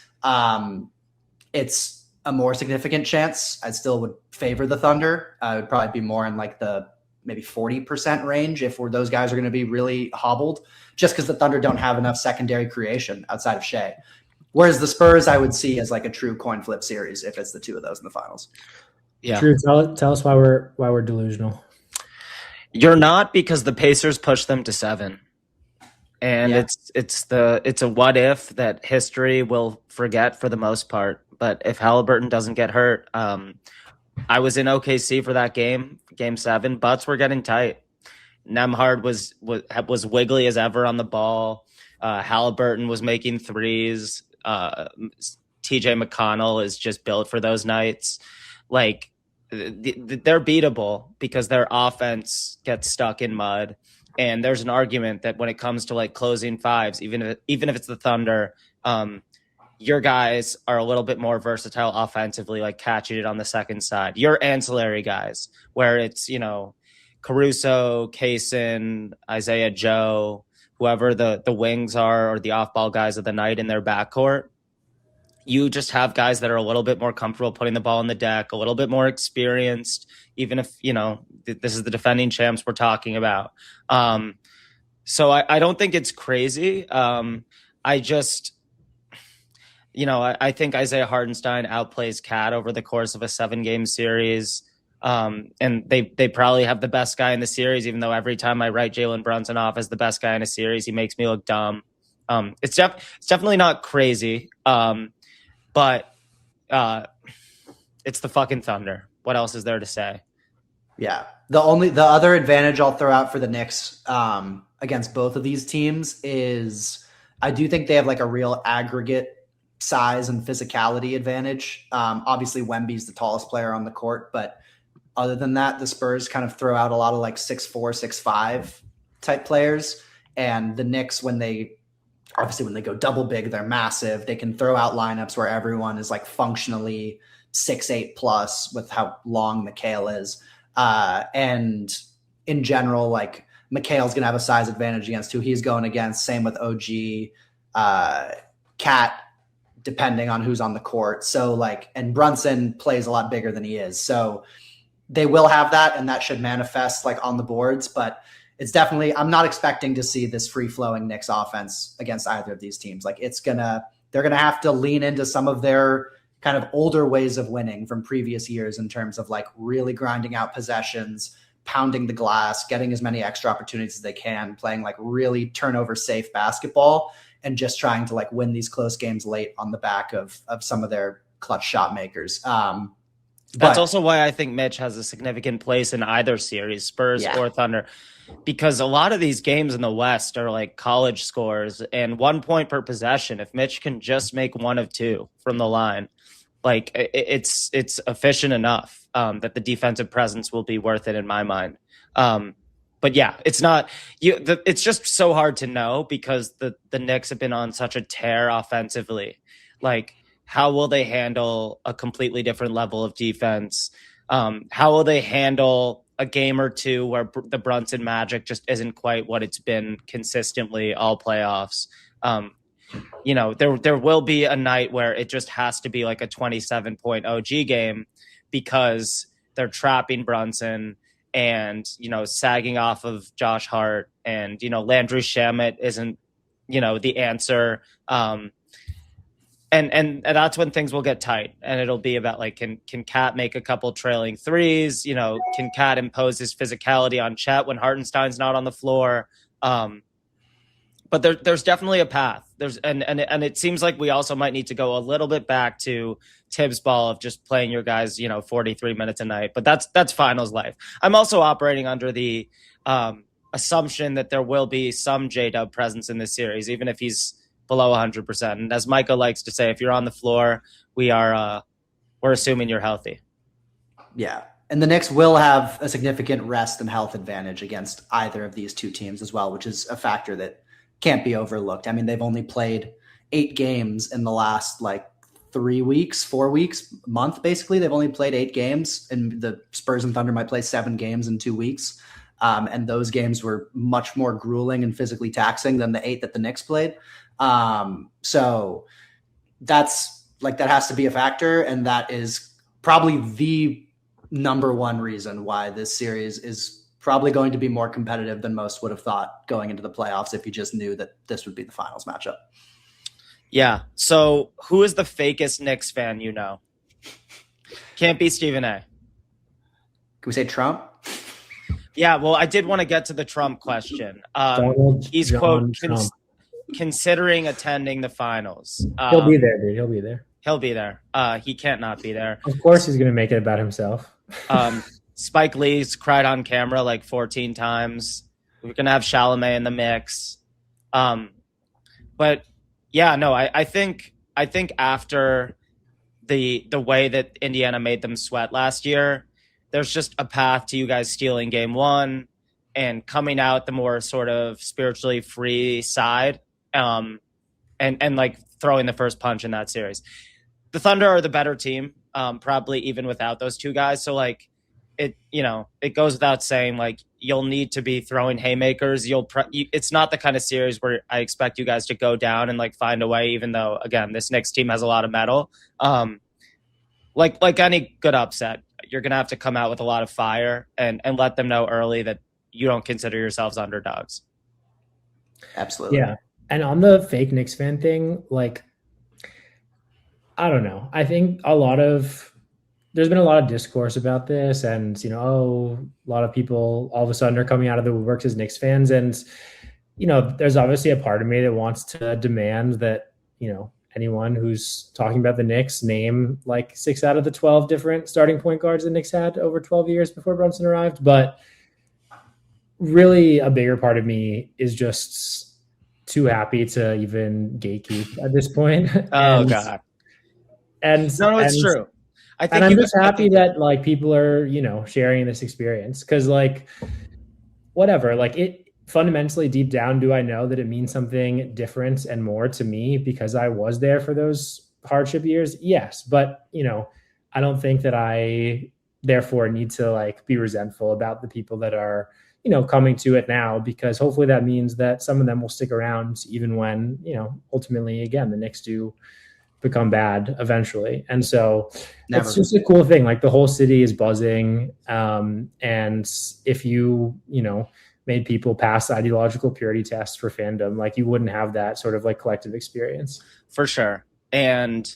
It's a more significant chance. I still would favor the Thunder. I would probably be more in like the maybe 40% range if those guys are going to be really hobbled, just because the Thunder don't have enough secondary creation outside of Shea. Whereas the Spurs, I would see as like a true coin flip series if it's the two of those in the finals. Yeah. Drew, tell us why we're delusional. You're not, because the Pacers pushed them to 7. And it's a what if that history will forget for the most part. But if Halliburton doesn't get hurt, I was in OKC for that game 7. Butts were getting tight. Nembhard was wiggly as ever on the ball. Halliburton was making threes. TJ McConnell is just built for those nights. Like they're beatable because their offense gets stuck in mud. And there's an argument that when it comes to like closing fives, even if it's the Thunder, your guys are a little bit more versatile offensively, like catching it on the second side. Your ancillary guys, where it's, Caruso, Kaysen, Isaiah Joe, whoever the wings are or the off-ball guys of the night in their backcourt, you just have guys that are a little bit more comfortable putting the ball on the deck, a little bit more experienced, even if, this is the defending champs we're talking about. So I don't think it's crazy. I just... I think Isaiah Hartenstein outplays Cat over the course of a 7-game series. And they probably have the best guy in the series, even though every time I write Jalen Brunson off as the best guy in a series, he makes me look dumb. It's definitely not crazy. But it's the fucking Thunder. What else is there to say? Yeah. The other advantage I'll throw out for the Knicks against both of these teams is I do think they have like a real aggregate size and physicality advantage. Obviously Wemby's the tallest player on the court, but other than that, the Spurs kind of throw out a lot of like 6'4", 6'5" type players. And the Knicks, when they go double big, they're massive. They can throw out lineups where everyone is like functionally 6'8" plus with how long McHale is. And in general, like McHale's going to have a size advantage against who he's going against. Same with OG, Cat, depending on who's on the court. So like, and Brunson plays a lot bigger than he is. So they will have that, and that should manifest like on the boards, but it's definitely, I'm not expecting to see this free flowing Knicks offense against either of these teams. Like they're going to have to lean into some of their kind of older ways of winning from previous years in terms of like really grinding out possessions, pounding the glass, getting as many extra opportunities as they can, playing like really turnover safe basketball, and just trying to like win these close games late on the back of some of their clutch shot makers. That's also why I think Mitch has a significant place in either series, Spurs or Thunder, because a lot of these games in the West are like college scores and 1 point per possession. If Mitch can just make 1 of 2 from the line, like it's efficient enough that the defensive presence will be worth it in my mind. But yeah, it's not it's just so hard to know because the Knicks have been on such a tear offensively. Like, how will they handle a completely different level of defense? How will they handle a game or two where the Brunson magic just isn't quite what it's been consistently all playoffs? There will be a night where it just has to be like a 27-point OG game because they're trapping Brunson and, sagging off of Josh Hart, and, Landry Shamet isn't, the answer. And that's when things will get tight, and it'll be about like, can Cat make a couple trailing threes? Can Cat impose his physicality on Chet when Hartenstein's not on the floor? But there's definitely a path. And it seems like we also might need to go a little bit back to Tibbs ball of just playing your guys, 43 minutes a night. But that's finals life. I'm also operating under the assumption that there will be some J-Dub presence in this series, even if he's below 100%. And as Micah likes to say, if you're on the floor, we're assuming you're healthy. Yeah. And the Knicks will have a significant rest and health advantage against either of these two teams as well, which is a factor that can't be overlooked. I mean, they've only played 8 games in the last 3 weeks, 4 weeks, month, basically. They've only played 8 games, and the Spurs and Thunder might play 7 games in 2 weeks. And those games were much more grueling and physically taxing than the 8 that the Knicks played. So that's that has to be a factor. And that is probably the number one reason why this series is probably going to be more competitive than most would have thought going into the playoffs if you just knew that this would be the finals matchup. Yeah. So who is the fakest Knicks fan you know? Can't be Stephen A. Can we say Trump? Yeah, well, I did want to get to the Trump question. He's, quote, considering attending the finals. He'll be there, dude. He'll be there. He'll be there. He can't not be there. Of course he's going to make it about himself. Spike Lee's cried on camera 14 times. We're going to have Chalamet in the mix. But yeah, no, I think after the way that Indiana made them sweat last year, there's just a path to you guys stealing game 1 and coming out the more sort of spiritually free side, and throwing the first punch in that series. The Thunder are the better team, probably even without those two guys. So it goes without saying, you'll need to be throwing haymakers. It's not the kind of series where I expect you guys to go down and find a way, even though, again, this Knicks team has a lot of metal. Like any good upset, you're going to have to come out with a lot of fire and let them know early that you don't consider yourselves underdogs. Absolutely. Yeah. And on the fake Knicks fan thing, I don't know. I think there's been a lot of discourse about this, and, a lot of people all of a sudden are coming out of the woodworks as Knicks fans. And, there's obviously a part of me that wants to demand that, anyone who's talking about the Knicks name 6 out of the 12 different starting point guards the Knicks had over 12 years before Brunson arrived. But really a bigger part of me is just too happy to even gatekeep at this point. Oh, God. And no, it's true. I think I'm just happy that people are, sharing this experience, because whatever, it fundamentally deep down, do I know that it means something different and more to me because I was there for those hardship years? Yes. But, I don't think that I therefore need to be resentful about the people that are, coming to it now, because hopefully that means that some of them will stick around even when, ultimately, again, the Knicks do become bad eventually. And so it's just a cool thing. The whole city is buzzing. And if you, made people pass the ideological purity test for fandom, you wouldn't have that sort of collective experience. For sure. And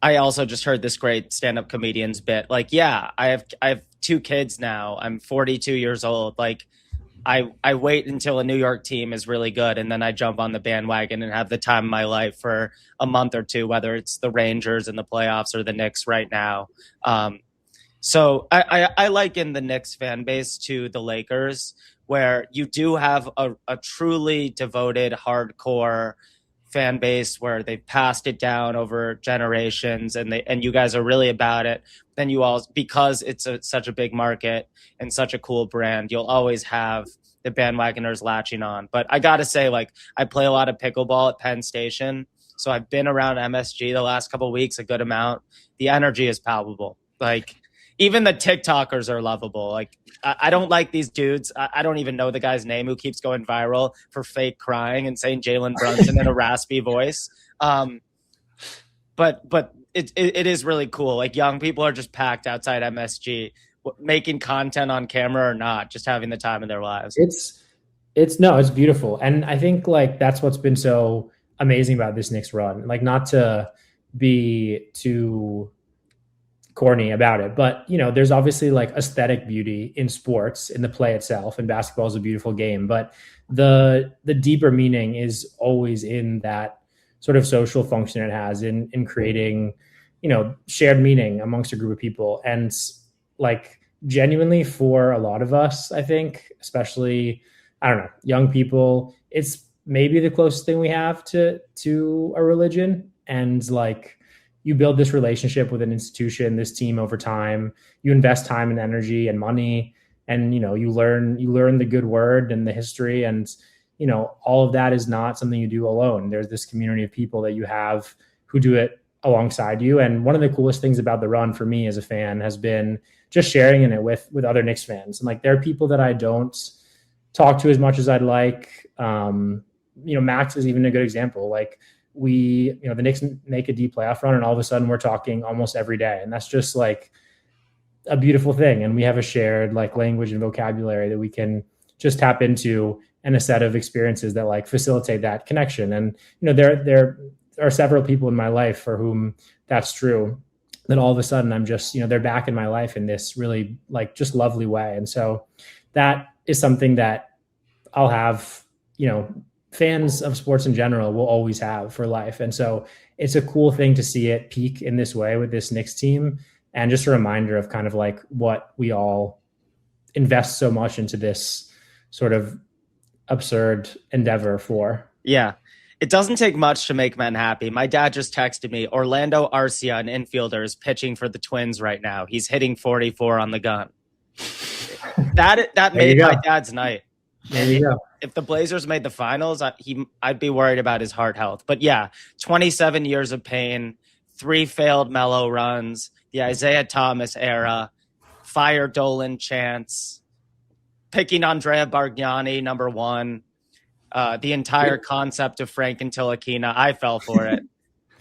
I also just heard this great stand-up comedian's bit. Yeah, I have 2 kids now. I'm 42 years old. I wait until a New York team is really good, and then I jump on the bandwagon and have the time of my life for a month or two, whether it's the Rangers in the playoffs or the Knicks right now. So I liken the Knicks fan base to the Lakers, where you do have a truly devoted, hardcore fan base where they've passed it down over generations, and you guys are really about it. Then you all, because it's such a big market and such a cool brand, you'll always have the bandwagoners latching on. But I got to say, I play a lot of pickleball at Penn Station, so I've been around MSG the last couple of weeks a good amount. The energy is palpable. Even the TikTokers are lovable. I don't like these dudes. I don't even know the guy's name who keeps going viral for fake crying and saying Jalen Brunson in a raspy voice. But it is really cool. Young people are just packed outside MSG, making content on camera or not, just having the time of their lives. It's beautiful. And I think that's what's been so amazing about this Knicks run. Not to be too corny about it, but there's obviously aesthetic beauty in sports, in the play itself, and basketball is a beautiful game, but the deeper meaning is always in that sort of social function it has in creating shared meaning amongst a group of people. And genuinely, for a lot of us, I think, especially, I don't know, young people, it's maybe the closest thing we have to a religion. And you build this relationship with an institution, this team over time. You invest time and energy and money, and you learn the good word and the history, and all of that is not something you do alone. There's this community of people that you have who do it alongside you. And one of the coolest things about the run for me as a fan has been just sharing in it with other Knicks fans. And like, there are people that I don't talk to as much as I'd like. Max is even a good example. Like, the Knicks make a deep playoff run, and all of a sudden we're talking almost every day. And that's just like a beautiful thing. And we have a shared like language and vocabulary that we can just tap into, and a set of experiences that like facilitate that connection. And, there are several people in my life for whom that's true, that all of a sudden I'm just, they're back in my life in this really like just lovely way. And so that is something that I'll have, fans of sports in general will always have for life. And so it's a cool thing to see it peak in this way with this Knicks team, and just a reminder of kind of like what we all invest so much into this sort of absurd endeavor for. Yeah. It doesn't take much to make men happy. My dad just texted me, Orlando Arcia, an infielder, is pitching for the Twins right now. He's hitting 44 on the gun. That made my dad's night. There you go. If the Blazers made the finals, I'd be worried about his heart health. But yeah, 27 years of pain, 3 failed Melo runs, the Isaiah Thomas era, fire Dolan chants, picking Andrea Bargnani, number 1. The entire concept of Frank and Ntilikina, I fell for it.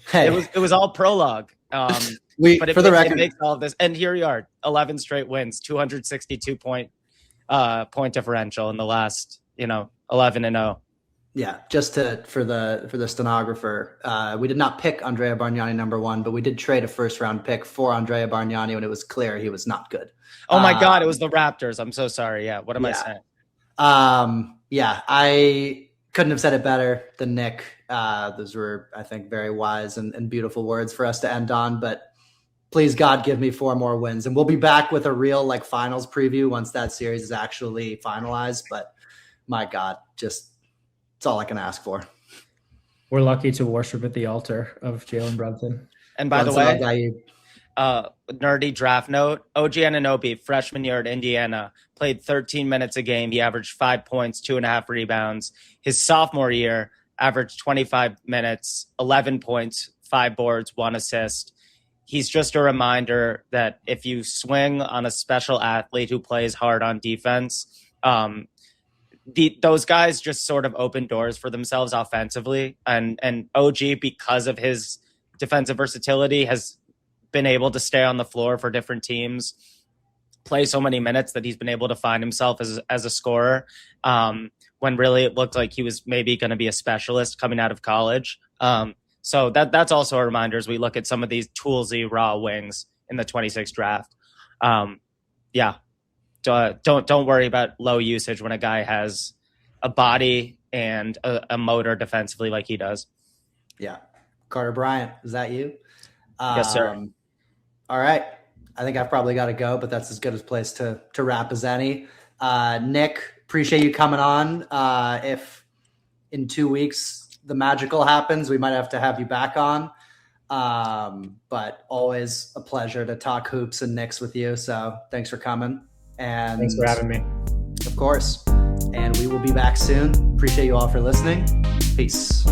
Hey, it was all prologue. But it makes all of this, and here you are, 11 straight wins, 262 point differential in the last 11-0. Yeah, just for the stenographer, we did not pick Andrea Bargnani number 1, but we did trade a first round pick for Andrea Bargnani when it was clear he was not good. Oh my God, it was the Raptors. I'm so sorry. Yeah, what am I saying? Yeah, I couldn't have said it better than Nick. Those were, I think, very wise and beautiful words for us to end on. But please, God, give me 4 more wins. And we'll be back with a real like finals preview once that series is actually finalized. But my God, it's all I can ask for. We're lucky to worship at the altar of Jalen Brunson. And by the way, nerdy draft note, OG Anunoby, freshman year at Indiana, played 13 minutes a game. He averaged 5 points, 2.5 rebounds. His sophomore year averaged 25 minutes, 11 points, 5 boards, 1 assist. He's just a reminder that if you swing on a special athlete who plays hard on defense, those guys just sort of open doors for themselves offensively. And OG, because of his defensive versatility, has been able to stay on the floor for different teams, play so many minutes that he's been able to find himself as a scorer, when really it looked like he was maybe going to be a specialist coming out of college. So that's also a reminder as we look at some of these toolsy raw wings in the 26th draft. Don't worry about low usage when a guy has a body and a motor defensively like he does. Yeah. Carter Bryant, is that you? Yes, sir. All right. I think I've probably got to go, but that's as good a place to wrap as any. Nick, appreciate you coming on. If in 2 weeks the magical happens, we might have to have you back on. But always a pleasure to talk hoops and Knicks with you. So thanks for coming. And thanks for having me. Of course. And we will be back soon. Appreciate you all for listening. Peace.